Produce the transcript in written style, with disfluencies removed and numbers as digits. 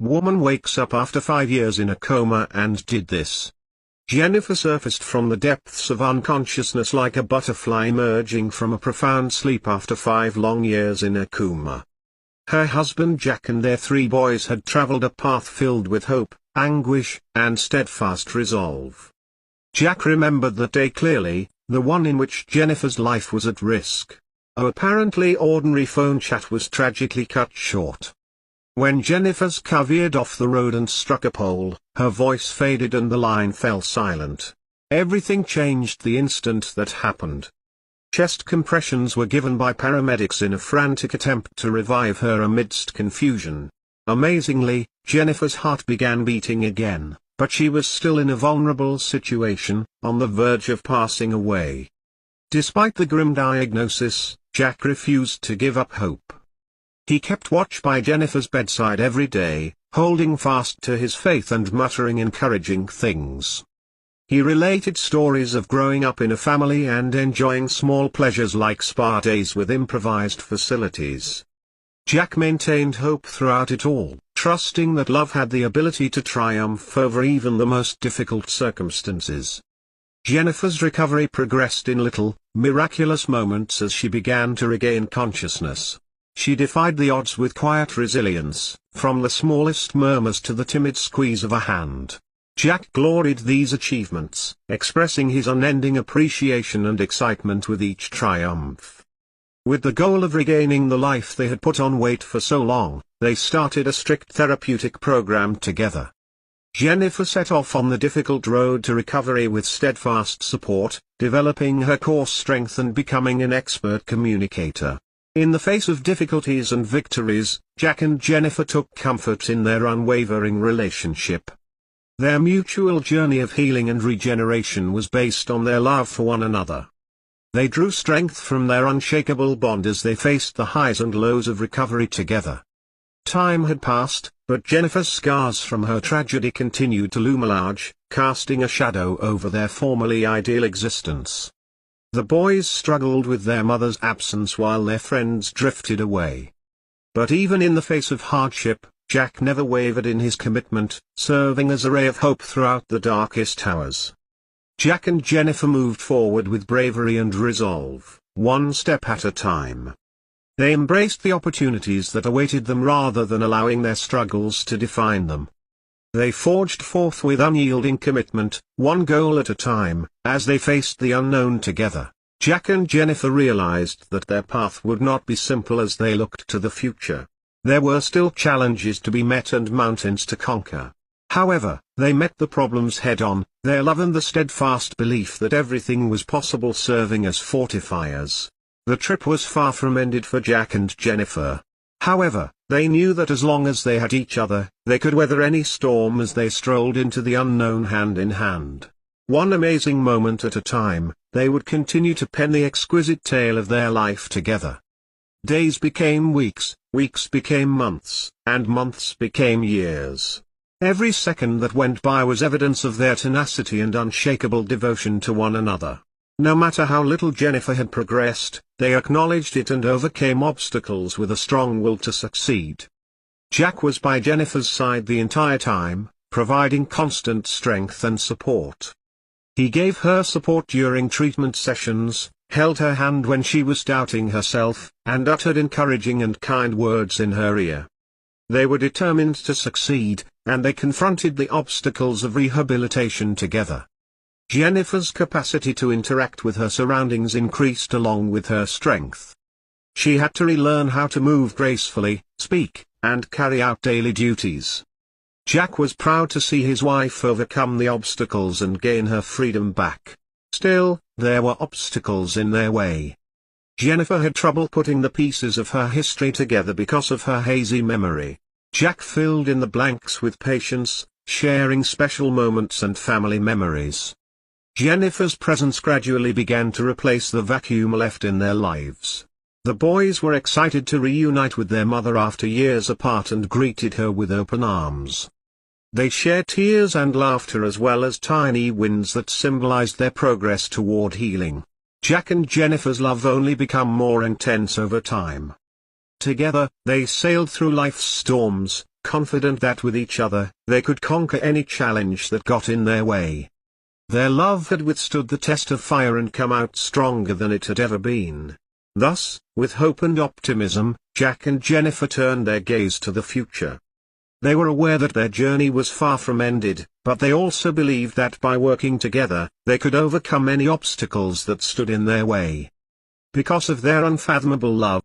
Woman wakes up after 5 years in a coma and did this. Jennifer surfaced from the depths of unconsciousness like a butterfly emerging from a profound sleep after 5 long years in a coma. Her husband Jack and their 3 boys had traveled a path filled with hope, anguish, and steadfast resolve. Jack remembered that day clearly, the one in which Jennifer's life was at risk. An apparently ordinary phone chat was tragically cut short. When Jennifer's car veered off the road and struck a pole, her voice faded and the line fell silent. Everything changed the instant that happened. Chest compressions were given by paramedics in a frantic attempt to revive her amidst confusion. Amazingly, Jennifer's heart began beating again, but she was still in a vulnerable situation, on the verge of passing away. Despite the grim diagnosis, Jack refused to give up hope. He kept watch by Jennifer's bedside every day, holding fast to his faith and muttering encouraging things. He related stories of growing up in a family and enjoying small pleasures like spa days with improvised facilities. Jack maintained hope throughout it all, trusting that love had the ability to triumph over even the most difficult circumstances. Jennifer's recovery progressed in little, miraculous moments as she began to regain consciousness. She defied the odds with quiet resilience, from the smallest murmurs to the timid squeeze of a hand. Jack gloried these achievements, expressing his unending appreciation and excitement with each triumph. With the goal of regaining the life they had put on wait for so long, they started a strict therapeutic program together. Jennifer set off on the difficult road to recovery with steadfast support, developing her core strength and becoming an expert communicator. In the face of difficulties and victories, Jack and Jennifer took comfort in their unwavering relationship. Their mutual journey of healing and regeneration was based on their love for one another. They drew strength from their unshakable bond as they faced the highs and lows of recovery together. Time had passed, but Jennifer's scars from her tragedy continued to loom large, casting a shadow over their formerly ideal existence. The boys struggled with their mother's absence while their friends drifted away. But even in the face of hardship, Jack never wavered in his commitment, serving as a ray of hope throughout the darkest hours. Jack and Jennifer moved forward with bravery and resolve, one step at a time. They embraced the opportunities that awaited them rather than allowing their struggles to define them. They forged forth with unyielding commitment, one goal at a time, as they faced the unknown together. Jack and Jennifer realized that their path would not be simple as they looked to the future. There were still challenges to be met and mountains to conquer. However, they met the problems head-on, their love and the steadfast belief that everything was possible serving as fortifiers. The trip was far from ended for Jack and Jennifer. However, they knew that as long as they had each other, they could weather any storm as they strolled into the unknown hand in hand. One amazing moment at a time, they would continue to pen the exquisite tale of their life together. Days became weeks, weeks became months, and months became years. Every second that went by was evidence of their tenacity and unshakable devotion to one another. No matter how little Jennifer had progressed, they acknowledged it and overcame obstacles with a strong will to succeed. Jack was by Jennifer's side the entire time, providing constant strength and support. He gave her support during treatment sessions, held her hand when she was doubting herself, and uttered encouraging and kind words in her ear. They were determined to succeed, and they confronted the obstacles of rehabilitation together. Jennifer's capacity to interact with her surroundings increased along with her strength. She had to relearn how to move gracefully, speak, and carry out daily duties. Jack was proud to see his wife overcome the obstacles and gain her freedom back. Still, there were obstacles in their way. Jennifer had trouble putting the pieces of her history together because of her hazy memory. Jack filled in the blanks with patience, sharing special moments and family memories. Jennifer's presence gradually began to replace the vacuum left in their lives. The boys were excited to reunite with their mother after years apart and greeted her with open arms. They shared tears and laughter as well as tiny wins that symbolized their progress toward healing. Jack and Jennifer's love only became more intense over time. Together, they sailed through life's storms, confident that with each other, they could conquer any challenge that got in their way. Their love had withstood the test of fire and come out stronger than it had ever been. Thus, with hope and optimism, Jack and Jennifer turned their gaze to the future. They were aware that their journey was far from ended, but they also believed that by working together, they could overcome any obstacles that stood in their way. Because of their unfathomable love,